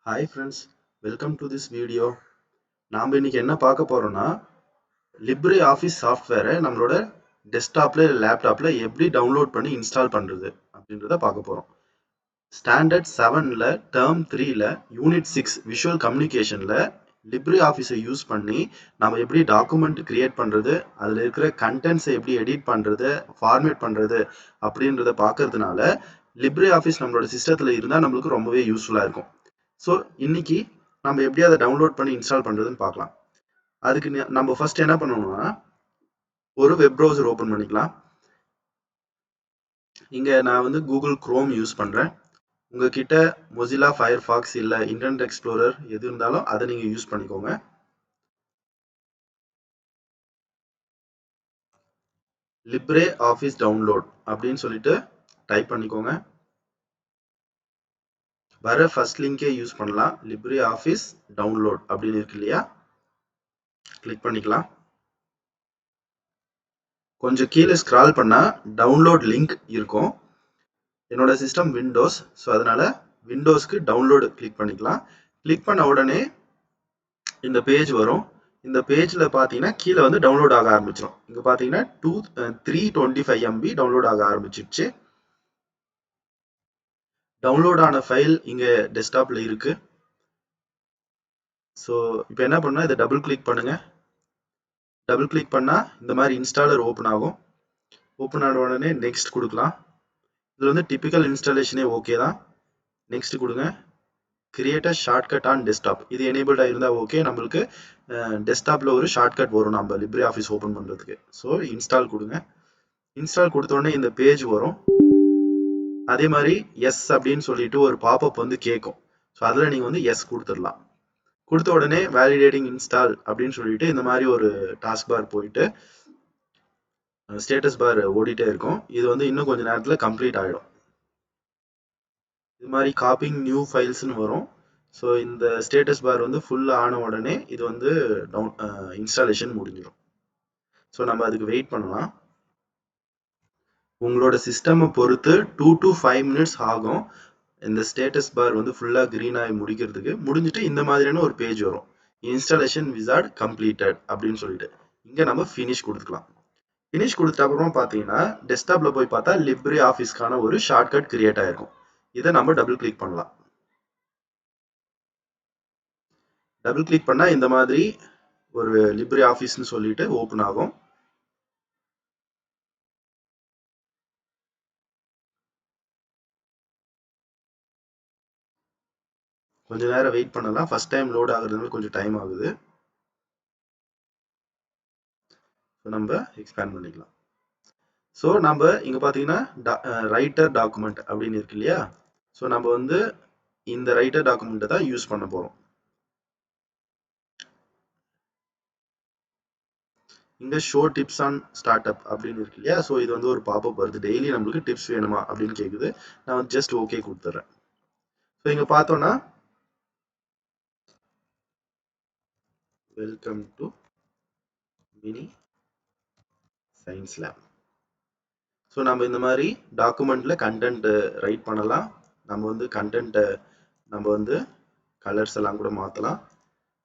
Hi friends, welcome to this video. நாம இன்னைக்கு என்ன பார்க்க போறோம்னா libre office சாஃப்ட்வேரை நம்மளோட டெஸ்க்டாப்ல இல்ல லேப்டாப்ல எப்படி டவுன்லோட் பண்ணி இன்ஸ்டால் பண்றது அப்படின்றத பார்க்க போறோம். ஸ்டாண்டர்ட் 7ல டேர்ம் 3ல யூனிட் 6 விஷுவல் கம்யூனிகேஷன்ல libre ஆஃபீஸை யூஸ் பண்ணி நாம எப்படி டாக்குமெண்ட் கிரியேட் பண்றது, அதுல இருக்கிற கண்டென்ட்ஸை எப்படி எடிட் பண்றது, ஃபார்மேட் பண்றது அப்படின்றத பார்க்கறதுனால libre ஆஃபீஸ் நம்மளோட சிஸ்டத்துல இருந்தா நம்மளுக்கு ரொம்பவே யூஸ்ஃபுல்லா இருக்கும். ஸோ இன்னைக்கு நம்ம எப்படி அதை டவுன்லோட் பண்ணி இன்ஸ்டால் பண்றதுன்னு பார்க்கலாம். அதுக்கு நம்ம ஃபர்ஸ்ட் என்ன பண்ணணும்னா ஒரு வெப் ப்ரௌசர் ஓபன் பண்ணிக்கலாம். இங்க நான் வந்து கூகுள் குரோம் யூஸ் பண்றேன். உங்ககிட்ட மொசில்லா ஃபயர்ஃபாக்ஸ் இல்ல இன்டர்நெட் எக்ஸ்ப்ளோரர் எது இருந்தாலும் அதை நீங்க யூஸ் பண்ணிக்கோங்க. லிப்ரே ஆஃபீஸ் டவுன்லோட் அப்படின்னு சொல்லிட்டு டைப் பண்ணிக்கோங்க. வர ஃபர்ஸ்ட் லிங்கே யூஸ் பண்ணலாம். லிப்ரே ஆஃபீஸ் டவுன்லோட் அப்படின்னு இருக்கு இல்லையா, கிளிக் பண்ணிக்கலாம். கொஞ்சம் கீழே ஸ்க்ரால் பண்ணா டவுன்லோட் லிங்க் இருக்கும். என்னோட சிஸ்டம் விண்டோஸ், ஸோ அதனால விண்டோஸ்க்கு டவுன்லோடு கிளிக் பண்ணிக்கலாம். கிளிக் பண்ண உடனே இந்த பேஜ் வரும். இந்த பேஜ்ல பார்த்தீங்கன்னா கீழே வந்து டவுன்லோட் ஆக ஆரம்பிச்சிடும். இங்க பார்த்தீங்கன்னா 325 MB டவுன்லோட் ஆக ஆரம்பிச்சிடுச்சு. டவுன்லோட் ஆன ஃபைல் இங்க டெஸ்க்டாப்ல இருக்கு. ஸோ இப்போ என்ன பண்ணா இதை டபுள் கிளிக் பண்ணுங்க. டபுள் கிளிக் பண்ணா இந்த மாதிரி இன்ஸ்டாலர் ஓப்பன் ஆகும். ஓப்பன் ஆன உடனே நெக்ஸ்ட் கொடுக்கலாம். இது வந்து டிபிக்கல் இன்ஸ்டாலேஷனே ஓகே தான். நெக்ஸ்ட் கொடுங்க. Create a shortcut on desktop, இது எனேபிள்டா இருந்தா ஓகே. நம்மளுக்கு டெஸ்க்டாப்ல ஒரு ஷார்ட்கட் வரும் நம்ம லிப்ரே ஆஃபீஸ் ஓபன் பண்றதுக்கு. ஸோ இன்ஸ்டால் கொடுங்க. இன்ஸ்டால் கொடுத்த உடனே இந்த பேஜ் வரும். அதே மாதிரி எஸ் அப்படின்னு சொல்லிட்டு ஒரு பாப்அப் வந்து கேட்கும். ஸோ அதுல நீங்க வந்து எஸ் கொடுத்துடலாம். கொடுத்த உடனே வேலிடேட்டிங் இன்ஸ்டால் அப்படின்னு சொல்லிட்டு இந்த மாதிரி ஒரு டாஸ்க் பார் போயிட்டு ஸ்டேட்டஸ் பார் ஓடிட்டே இருக்கும். இது வந்து இன்னும் கொஞ்ச நேரத்துல கம்ப்ளீட் ஆயிடும். இது மாதிரி காப்பிங் நியூ ஃபைல்ஸ்னு வரும். ஸோ இந்த ஸ்டேட்டஸ் பார் வந்து ஃபுல் ஆன உடனே இது வந்து இன்ஸ்டாலேஷன் முடிஞ்சிடும். ஸோ நம்ம அதுக்கு வெயிட் பண்ணலாம். உங்களோட சிஸ்டமை பொறுத்து 2 to 5 minutes ஆகும் இந்த ஸ்டேட்டஸ் பார் வந்து ஃபுல்லாக கிரீன் ஆகி முடிக்கிறதுக்கு. முடிஞ்சிட்டு இந்த மாதிரியான ஒரு பேஜ் வரும், இன்ஸ்டாலேஷன் விசார்ட் கம்ப்ளீட்டட் அப்படின்னு சொல்லிட்டு. இங்கே நம்ம ஃபினிஷ் கொடுத்துக்கலாம். ஃபினிஷ் கொடுத்த அப்புறம் பார்த்தீங்கன்னா டெஸ்க்டாப்ல போய் பார்த்தா லிப்ரே ஆஃபீஸ்க்கான ஒரு ஷார்ட்கட் கிரியேட் ஆயிருக்கும். இதை நம்ம டபுள் கிளிக் பண்ணலாம். டபுள் கிளிக் பண்ணா இந்த மாதிரி ஒரு லிப்ரே ஆஃபீஸ்னு சொல்லிட்டு ஓப்பன் ஆகும். கொஞ்ச நேரம் வெயிட் பண்ணலாம். ஃபர்ஸ்ட் டைம் லோட் ஆகுறதுனால கொஞ்சம் டைம் ஆகுது. நம்ம எக்ஸ்பேண்ட் பண்ணிக்கலாம். ஸோ நம்ம இங்க பாத்தீங்கன்னா ரைட்டர் டாக்குமெண்ட் அப்படின்னு இருக்கு இல்லையா, ஸோ நம்ம வந்து இந்த ரைட்டர் டாக்குமெண்ட்டை தான் யூஸ் பண்ண போறோம். இங்க show tips on start up அப்படின்னு இருக்கு இல்லையா, ஸோ இது வந்து ஒரு பாப்அப் வருது. டெய்லி நம்மளுக்கு டிப்ஸ் வேணுமா அப்படின்னு கேக்குது. நான் ஜஸ்ட் ஓகே கொடுத்துறேன். ஸோ இங்க பார்த்தோம்னா welcome to mini science lab. So நம்ம இந்த மாதிரி டாக்குமெண்ட்ல கண்டென்ட் ரைட் பண்ணலாம். நம்ம வந்து கண்டென்ட்டை நம்ம வந்து கலர்ஸ் எல்லாம் கூட மாற்றலாம்.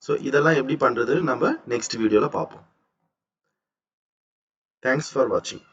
ஸோ இதெல்லாம் எப்படி பண்றதுன்னு நம்ம நெக்ஸ்ட் வீடியோல பார்ப்போம். தேங்க்ஸ் ஃபார் வாட்சிங்.